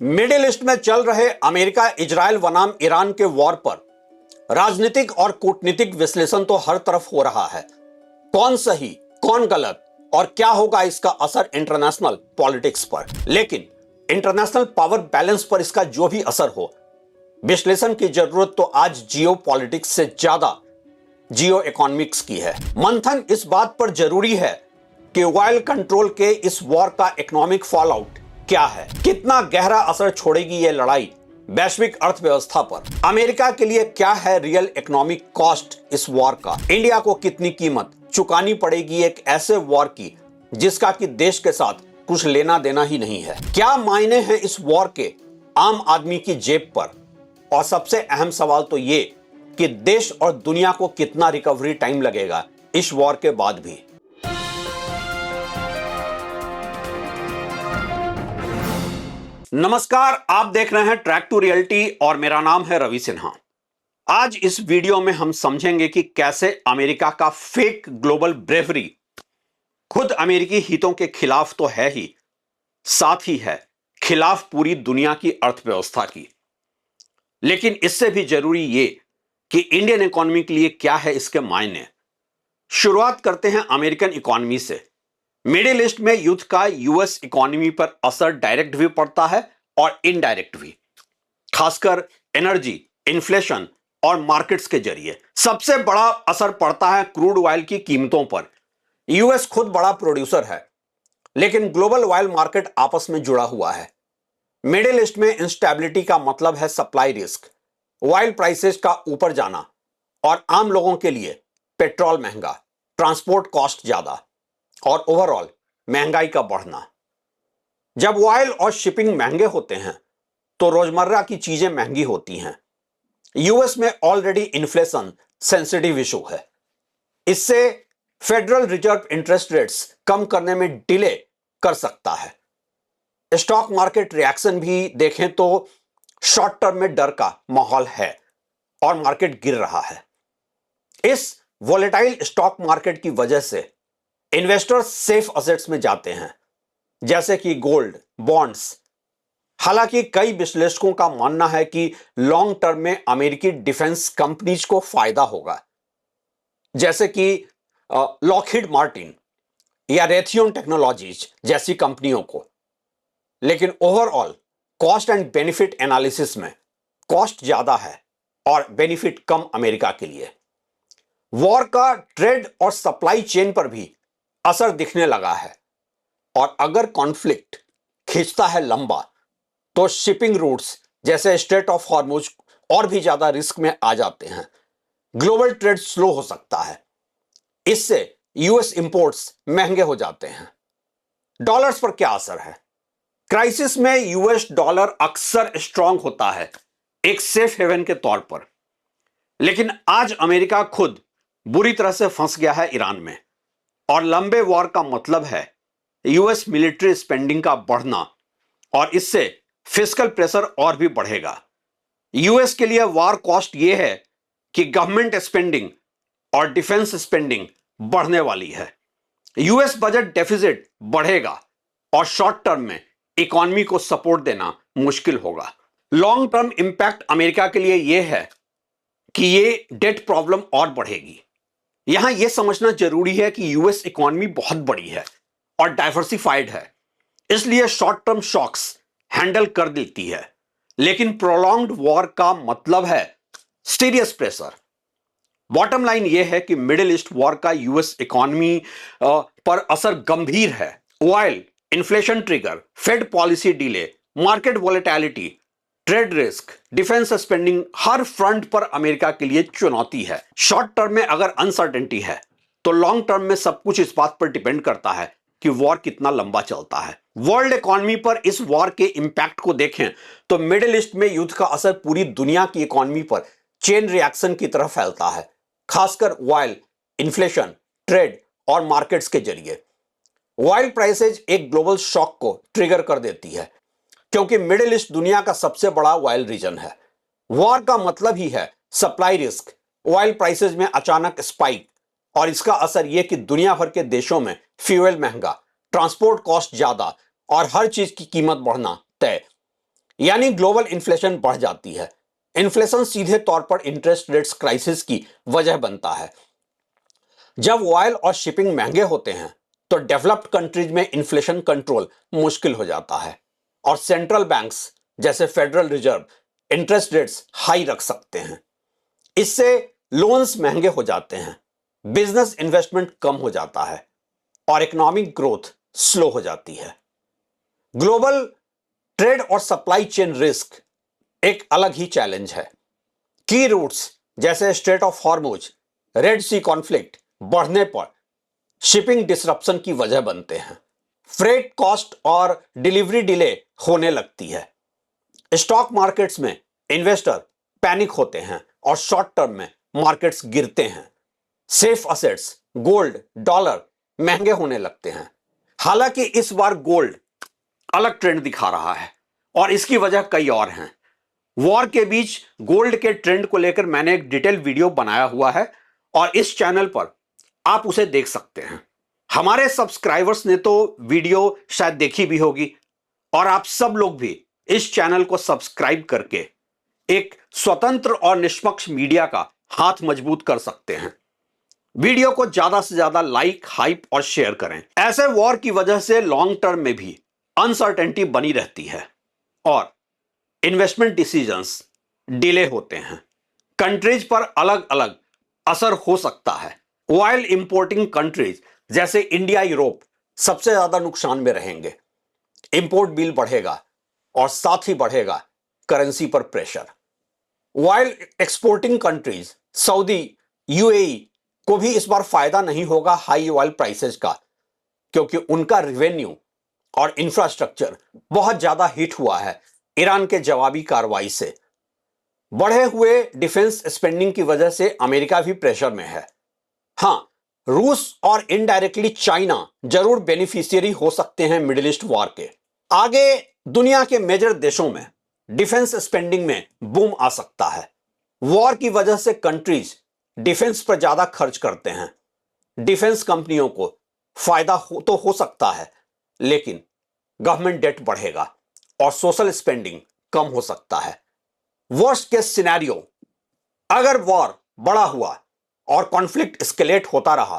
Middle east में चल रहे अमेरिका इजराइल बनाम ईरान के वॉर पर राजनीतिक और कूटनीतिक विश्लेषण तो हर तरफ हो रहा है। कौन सही, कौन गलत और क्या होगा इसका असर इंटरनेशनल पॉलिटिक्स पर। लेकिन इंटरनेशनल पावर बैलेंस पर इसका जो भी असर हो, विश्लेषण की जरूरत तो आज जियो पॉलिटिक्स से ज्यादा जियो इकोनॉमिक्स की है। मंथन इस बात पर जरूरी है कि ऑयल कंट्रोल के इस वॉर का इकोनॉमिक फॉल आउट क्या है, कितना गहरा असर छोड़ेगी यह लड़ाई वैश्विक अर्थव्यवस्था पर, अमेरिका के लिए क्या है रियल इकोनॉमिक कॉस्ट इस वॉर का, इंडिया को कितनी कीमत चुकानी पड़ेगी एक ऐसे वॉर की जिसका कि देश के साथ कुछ लेना देना ही नहीं है, क्या मायने हैं इस वॉर के आम आदमी की जेब पर, और सबसे अहम सवाल तो ये कि देश और दुनिया को कितना रिकवरी टाइम लगेगा इस वॉर के बाद भी। नमस्कार, आप देख रहे हैं ट्रैक टू रियलिटी और मेरा नाम है रवि सिन्हा। आज इस वीडियो में हम समझेंगे कि कैसे अमेरिका का फेक ग्लोबल ब्रेवरी खुद अमेरिकी हितों के खिलाफ तो है ही, साथ ही है खिलाफ पूरी दुनिया की अर्थव्यवस्था की। लेकिन इससे भी जरूरी ये कि इंडियन इकोनॉमी के लिए क्या है इसके मायने। शुरुआत करते हैं अमेरिकन इकोनॉमी से। मिडिल ईस्ट में युद्ध का यूएस इकोनॉमी पर असर डायरेक्ट भी पड़ता है और इनडायरेक्ट भी, खासकर एनर्जी, इन्फ्लेशन और मार्केट्स के जरिए। सबसे बड़ा असर पड़ता है क्रूड ऑयल की कीमतों पर। यूएस खुद बड़ा प्रोड्यूसर है, लेकिन ग्लोबल ऑयल मार्केट आपस में जुड़ा हुआ है। मिडिल ईस्ट में इंस्टेबिलिटी का मतलब है सप्लाई रिस्क, ऑयल प्राइसेस का ऊपर जाना और आम लोगों के लिए पेट्रोल महंगा, ट्रांसपोर्ट कॉस्ट ज्यादा और ओवरऑल महंगाई का बढ़ना। जब ऑयल और शिपिंग महंगे होते हैं तो रोजमर्रा की चीजें महंगी होती हैं। यूएस में ऑलरेडी इन्फ्लेशन सेंसिटिव इशू है। इससे फेडरल रिजर्व इंटरेस्ट रेट्स कम करने में डिले कर सकता है। स्टॉक मार्केट रिएक्शन भी देखें तो शॉर्ट टर्म में डर का माहौल है और मार्केट गिर रहा है। इस वोलेटाइल स्टॉक मार्केट की वजह से इन्वेस्टर्स सेफ असेट्स में जाते हैं, जैसे कि गोल्ड, बॉन्ड्स। हालांकि कई विश्लेषकों का मानना है कि लॉन्ग टर्म में अमेरिकी डिफेंस कंपनीज को फायदा होगा, जैसे कि लॉकहीड मार्टिन या रेथियन टेक्नोलॉजीज जैसी कंपनियों को। लेकिन overall cost and benefit analysis में कॉस्ट ज्यादा है और बेनिफिट कम अमेरिका के लिए। वॉर का ट्रेड और सप्लाई चेन पर भी असर दिखने लगा है, और अगर कॉन्फ्लिक्ट खींचता है लंबा तो शिपिंग रूट्स जैसे स्ट्रेट ऑफ हॉर्मुज और भी ज्यादा रिस्क में आ जाते हैं। ग्लोबल ट्रेड स्लो हो सकता है, इससे यूएस इंपोर्ट्स महंगे हो जाते हैं। डॉलर्स पर क्या असर है? क्राइसिस में यूएस डॉलर अक्सर स्ट्रांग होता है एक सेफ हेवन के तौर पर। लेकिन आज अमेरिका खुद बुरी तरह से फंस गया है ईरान में, और लंबे वॉर का मतलब है यूएस मिलिट्री स्पेंडिंग का बढ़ना, और इससे फिस्कल प्रेशर और भी बढ़ेगा। यूएस के लिए वॉर कॉस्ट यह है कि गवर्नमेंट स्पेंडिंग और डिफेंस स्पेंडिंग बढ़ने वाली है। यूएस बजट डेफिसिट बढ़ेगा और शॉर्ट टर्म में इकोनॉमी को सपोर्ट देना मुश्किल होगा। लॉन्ग टर्म इंपैक्ट अमेरिका के लिए यह है कि ये डेट प्रॉब्लम और बढ़ेगी। यहां यह समझना जरूरी है कि यूएस इकोनॉमी बहुत बड़ी है और डाइवर्सिफाइड है, इसलिए शॉर्ट टर्म शॉक्स हैंडल कर देती है। लेकिन प्रोलॉन्ग्ड वॉर का मतलब है सीरियस प्रेशर। बॉटम लाइन यह है कि मिडिल ईस्ट वॉर का यूएस इकोनॉमी पर असर गंभीर है। Oil, inflation trigger, Fed policy delay, market volatility, trade risk, defence spending, हर फ्रंट पर अमेरिका के लिए चुनौती है। शॉर्ट टर्म में अगर अनसर्टेनिटी है तो लॉन्ग टर्म में सब कुछ इस बात पर डिपेंड करता है कि वॉर कितना लंबा चलता है। वर्ल्ड इकोनॉमी पर इस वॉर के इंपैक्ट को देखें तो मिडिल ईस्ट में युद्ध का असर पूरी दुनिया की इकोनॉमी पर चेन रिएक्शन की तरह फैलता है, खासकर ऑयल, इन्फ्लेशन, ट्रेड और मार्केट्स के जरिए। ऑयल प्राइसेज एक ग्लोबल शॉक को ट्रिगर कर देती है, क्योंकि मिडिल ईस्ट दुनिया का सबसे बड़ा ऑयल रीजन है। वॉर का मतलब ही है सप्लाई रिस्क, ऑयल प्राइसेज में अचानक स्पाइक, और इसका असर यह कि दुनिया भर के देशों में फ्यूल महंगा, ट्रांसपोर्ट कॉस्ट ज्यादा और हर चीज की कीमत बढ़ना तय। यानी ग्लोबल इन्फ्लेशन बढ़ जाती है। इन्फ्लेशन सीधे तौर पर इंटरेस्ट रेट्स क्राइसिस की वजह बनता है। जब ऑयल और शिपिंग महंगे होते हैं तो डेवलप्ड कंट्रीज में इन्फ्लेशन कंट्रोल मुश्किल हो जाता है और सेंट्रल बैंक्स जैसे federal reserve interest rates high रख सकते हैं। इससे लोन्स महंगे हो जाते हैं, बिजनेस इन्वेस्टमेंट कम हो जाता है और इकोनॉमिक ग्रोथ स्लो हो जाती है। ग्लोबल ट्रेड और सप्लाई चेन रिस्क एक अलग ही चैलेंज है। की रूट्स जैसे strait of Hormuz, red sea conflict बढ़ने पर शिपिंग डिसरप्शन की वजह बनते हैं। फ्रेट कॉस्ट और डिलीवरी डिले होने लगती है। स्टॉक मार्केट्स में इन्वेस्टर पैनिक होते हैं और शॉर्ट टर्म में मार्केट्स गिरते हैं। सेफ असेट्स, गोल्ड, डॉलर महंगे होने लगते हैं। हालांकि इस बार गोल्ड अलग ट्रेंड दिखा रहा है और इसकी वजह कई और हैं। वॉर के बीच गोल्ड के ट्रेंड को लेकर मैंने एक डिटेल वीडियो बनाया हुआ है और इस चैनल पर आप उसे देख सकते हैं। हमारे सब्सक्राइबर्स ने तो वीडियो शायद देखी भी होगी और आप सब लोग भी इस चैनल को सब्सक्राइब करके एक स्वतंत्र और निष्पक्ष मीडिया का हाथ मजबूत कर सकते हैं। वीडियो को ज्यादा से ज्यादा लाइक, हाइप और शेयर करें। ऐसे वॉर की वजह से लॉन्ग टर्म में भी अनसर्टेनिटी बनी रहती है और इन्वेस्टमेंट डिसीजंस डिले होते हैं। कंट्रीज पर अलग अलग असर हो सकता है। ऑयल इंपोर्टिंग कंट्रीज जैसे इंडिया, यूरोप सबसे ज्यादा नुकसान में रहेंगे। इंपोर्ट बिल बढ़ेगा और साथ ही बढ़ेगा करेंसी पर pressure. Oil exporting countries Saudi, UAE को भी इस बार फायदा नहीं होगा हाई ऑयल प्राइसेस का, क्योंकि उनका रेवेन्यू और इंफ्रास्ट्रक्चर बहुत ज्यादा हिट हुआ है ईरान के जवाबी कार्रवाई से। बढ़े हुए डिफेंस स्पेंडिंग की वजह से अमेरिका भी प्रेशर में है। हां, रूस और इनडायरेक्टली चाइना जरूर बेनिफिशियरी हो सकते हैं मिडिल ईस्ट वॉर के। आगे दुनिया के मेजर देशों में डिफेंस स्पेंडिंग में बूम आ सकता है। वॉर की वजह से कंट्रीज डिफेंस पर ज्यादा खर्च करते हैं। डिफेंस कंपनियों को फायदा हो सकता है, लेकिन गवर्नमेंट डेट बढ़ेगा और सोशल स्पेंडिंग कम हो सकता है। वर्स्ट केस सिनेरियो, अगर वॉर बड़ा हुआ और कॉन्फ्लिक्ट एस्केलेट होता रहा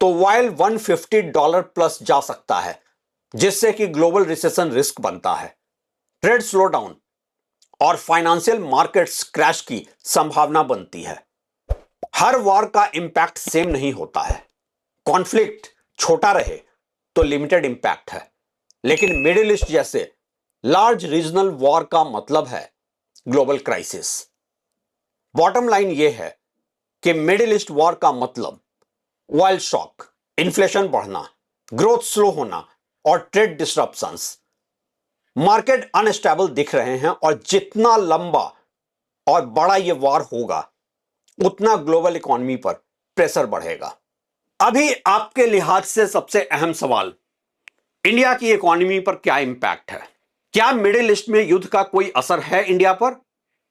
तो ऑयल $150 प्लस जा सकता है, जिससे कि ग्लोबल रिसेशन रिस्क बनता है। ट्रेड स्लोडाउन और फाइनेंशियल मार्केट्स क्रैश की संभावना बनती है। हर वॉर का इंपैक्ट सेम नहीं होता है। कॉन्फ्लिक्ट छोटा रहे तो लिमिटेड इंपैक्ट है, लेकिन मिडिल ईस्ट जैसे लार्ज रीजनल वॉर का मतलब है ग्लोबल क्राइसिस। बॉटम लाइन यह है कि मिडिल ईस्ट वॉर का मतलब ऑयल शॉक, इन्फ्लेशन बढ़ना, ग्रोथ स्लो होना और ट्रेड डिसरप्शंस। मार्केट अनस्टेबल दिख रहे हैं और जितना लंबा और बड़ा यह वॉर होगा उतना ग्लोबल इकोनॉमी पर प्रेशर बढ़ेगा। अभी आपके लिहाज से सबसे अहम सवाल, इंडिया की इकोनॉमी पर क्या इंपैक्ट है? क्या मिडिल ईस्ट में युद्ध का कोई असर है इंडिया पर?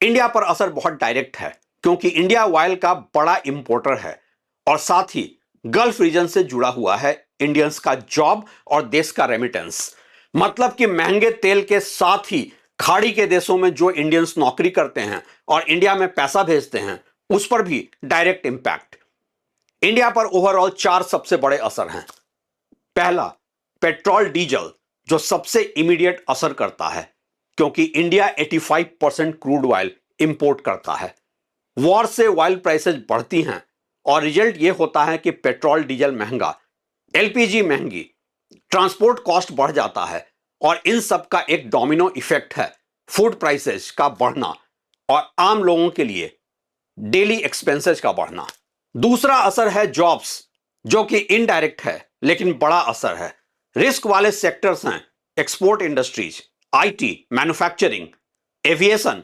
इंडिया पर असर बहुत डायरेक्ट है, क्योंकि इंडिया ऑयल का बड़ा इंपोर्टर है और साथ ही गल्फ रीजन से जुड़ा हुआ है इंडियंस का जॉब और देश का रेमिटेंस। मतलब कि महंगे तेल के साथ ही खाड़ी के देशों में जो इंडियंस नौकरी करते हैं और इंडिया में पैसा भेजते हैं, उस पर भी डायरेक्ट इंपैक्ट। इंडिया पर ओवरऑल 4 सबसे बड़े असर हैं। पहला, पेट्रोल डीजल, जो सबसे इमीडिएट असर करता है, क्योंकि इंडिया 85% क्रूड ऑयल इंपोर्ट करता है। वॉर से ऑयल प्राइसेस बढ़ती हैं और रिजल्ट यह होता है कि पेट्रोल डीजल महंगा, एलपीजी महंगी, ट्रांसपोर्ट कॉस्ट बढ़ जाता है और इन सब का एक डोमिनो इफेक्ट है फूड प्राइसेस का बढ़ना और आम लोगों के लिए डेली एक्सपेंसेस का बढ़ना। दूसरा असर है जॉब्स, जो कि इनडायरेक्ट है लेकिन बड़ा असर है। रिस्क वाले सेक्टर्स हैं export industries, IT, manufacturing, aviation,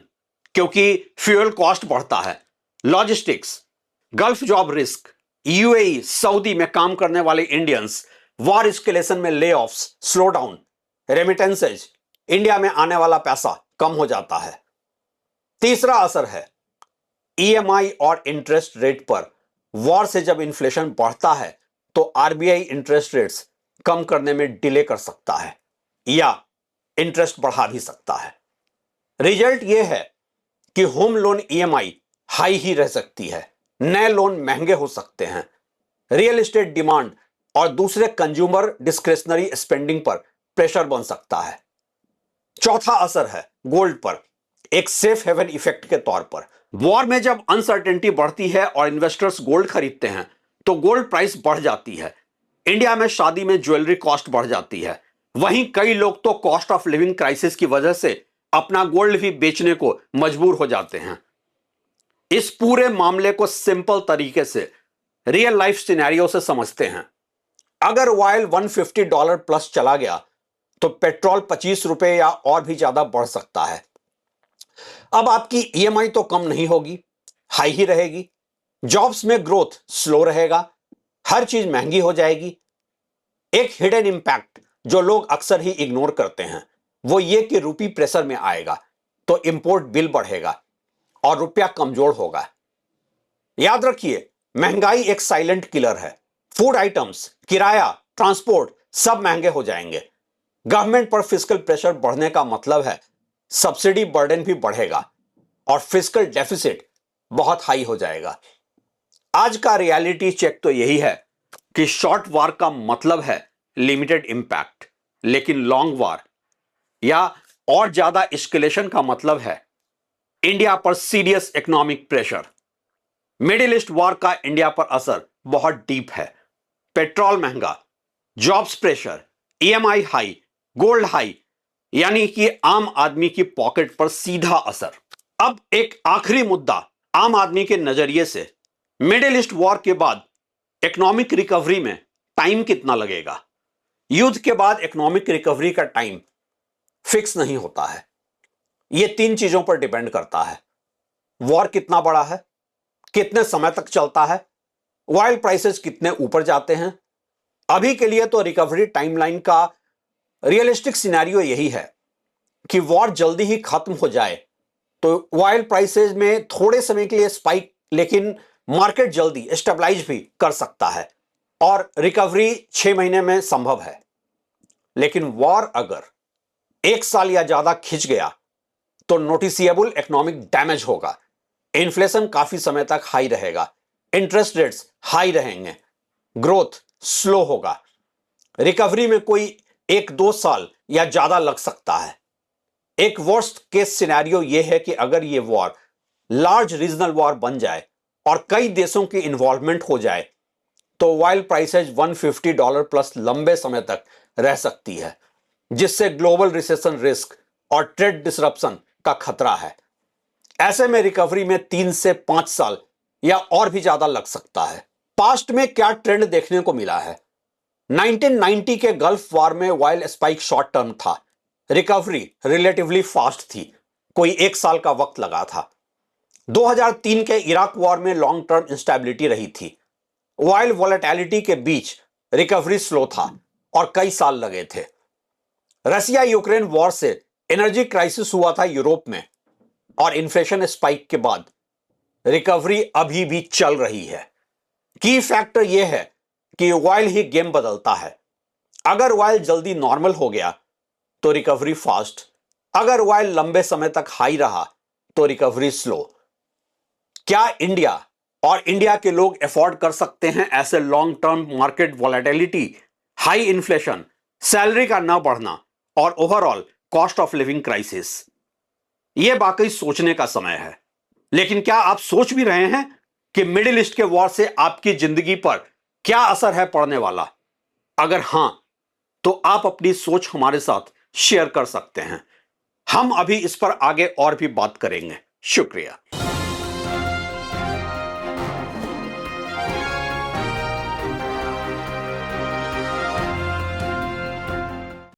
क्योंकि फ्यूल कॉस्ट बढ़ता है, logistics, gulf job risk, UAE, Saudi में काम करने वाले इंडियंस, वॉर एस्केलेशन में ले offs, slow down, remittances, India में आने वाला पैसा कम हो जाता है। तीसरा असर है ईएमआई और इंटरेस्ट रेट पर। वॉर से जब इन्फ्लेशन बढ़ता है तो आरबीआई इंटरेस्ट रेट्स कम करने में डिले कर सकता है या इंटरेस्ट बढ़ा भी सकता है। रिजल्ट यह है कि होम लोन ईएमआई हाई ही रह सकती है, नए लोन महंगे हो सकते हैं, रियल एस्टेट डिमांड और दूसरे कंज्यूमर डिस्क्रेशनरी स्पेंडिंग पर प्रेशर बन सकता है। चौथा असर है गोल्ड पर, एक सेफ हेवन इफेक्ट के तौर पर। वॉर में जब अनसर्टेनिटी बढ़ती है और इन्वेस्टर्स गोल्ड खरीदते हैं तो गोल्ड प्राइस बढ़ जाती है। इंडिया में शादी में ज्वेलरी कॉस्ट बढ़ जाती है। वहीं कई लोग तो कॉस्ट ऑफ लिविंग क्राइसिस की वजह से अपना गोल्ड भी बेचने को मजबूर हो जाते हैं। इस पूरे मामले को सिंपल तरीके से रियल लाइफ सिनेरियो से समझते हैं। अगर ऑयल $150 प्लस चला गया तो पेट्रोल 25 रुपए या और भी ज्यादा बढ़ सकता है। अब आपकी ईएमआई तो कम नहीं होगी, हाई ही रहेगी। जॉब्स में ग्रोथ स्लो रहेगा, हर चीज महंगी हो जाएगी। एक हिडन इंपैक्ट जो लोग अक्सर ही इग्नोर करते हैं वो ये कि रुपी प्रेशर में आएगा तो इंपोर्ट बिल बढ़ेगा और रुपया कमजोर होगा। याद रखिए, महंगाई एक साइलेंट किलर है। फूड आइटम्स, किराया, ट्रांसपोर्ट सब महंगे हो जाएंगे। गवर्नमेंट पर फिस्कल प्रेशर बढ़ने का मतलब है सब्सिडी बर्डन भी बढ़ेगा और फिस्कल डेफिसिट बहुत हाई हो जाएगा। आज का रियलिटी चेक तो यही है कि शॉर्ट वार का मतलब है लिमिटेड इंपैक्ट, लेकिन लॉन्ग वार या और ज्यादा एस्केलेशन का मतलब है इंडिया पर serious economic pressure. Middle east war का इंडिया पर असर बहुत डीप है। पेट्रोल महंगा, jobs pressure, EMI high, gold high, यानी कि आम आदमी की पॉकेट पर सीधा असर। अब एक आखिरी मुद्दा आम आदमी के नजरिए से, मिडिल ईस्ट वॉर के बाद इकोनॉमिक रिकवरी में टाइम कितना लगेगा? युद्ध के बाद इकोनॉमिक रिकवरी का टाइम फिक्स नहीं होता है। यह 3 चीजों पर डिपेंड करता है। वॉर कितना बड़ा है, कितने समय तक चलता है, ऑयल प्राइसेस कितने ऊपर जाते हैं। अभी के लिए तो रिकवरी टाइमलाइन का रियलिस्टिक सिनेरियो यही है कि वॉर जल्दी ही खत्म हो जाए तो ऑयल प्राइसेस में थोड़े समय के लिए स्पाइक, लेकिन मार्केट जल्दी स्टेबलाइज भी कर सकता है और रिकवरी 6 महीने में संभव है। लेकिन वॉर अगर 1 साल या ज्यादा खिंच गया तो नोटिसिएबल इकोनॉमिक डैमेज होगा। इन्फ्लेशन काफी समय तक हाई रहेगा, इंटरेस्ट रेट्स हाई रहेंगे, ग्रोथ स्लो होगा। रिकवरी में कोई 1-2 साल या ज्यादा लग सकता है। एक वर्स्ट केस सिनेरियो यह है कि अगर यह वॉर लार्ज रीजनल वॉर बन जाए और कई देशों की इन्वॉल्वमेंट हो जाए तो ऑयल प्राइसेज $150 प्लस लंबे समय तक रह सकती है, जिससे ग्लोबल रिसेशन रिस्क और ट्रेड डिसरप्शन का खतरा है। ऐसे में रिकवरी में 3 से 5 साल या और भी ज्यादा लग सकता है। पास्ट में क्या ट्रेंड देखने को मिला है? 1990 के गल्फ वॉर में ऑयल स्पाइक शॉर्ट टर्म था, रिकवरी रिलेटिवली फास्ट थी, कोई 1 साल का वक्त लगा था। 2003 के इराक वॉर में लॉन्ग टर्म इंस्टेबिलिटी रही थी। ऑयल वॉलेटिलिटी के बीच रिकवरी स्लो था और कई साल लगे थे। रसिया यूक्रेन वॉर से एनर्जी क्राइसिस हुआ था यूरोप में और इन्फ्लेशन स्पाइक के बाद रिकवरी अभी भी चल रही है। की फैक्टर यह है कि ऑयल ही गेम बदलता है। अगर ऑयल जल्दी नॉर्मल हो गया तो रिकवरी फास्ट, अगर ऑयल लंबे समय तक हाई रहा तो रिकवरी स्लो। क्या इंडिया और इंडिया के लोग अफोर्ड कर सकते हैं ऐसे long term market volatility, high inflation, salary का ना बढ़ना और overall cost of living crisis? यह वाकई सोचने का समय है। लेकिन क्या आप सोच भी रहे हैं कि मिडिल ईस्ट के वॉर से आपकी जिंदगी पर क्या असर है पड़ने वाला? अगर हां, तो आप अपनी सोच हमारे साथ शेयर कर सकते हैं। हम अभी इस पर आगे और भी बात करेंगे। शुक्रिया।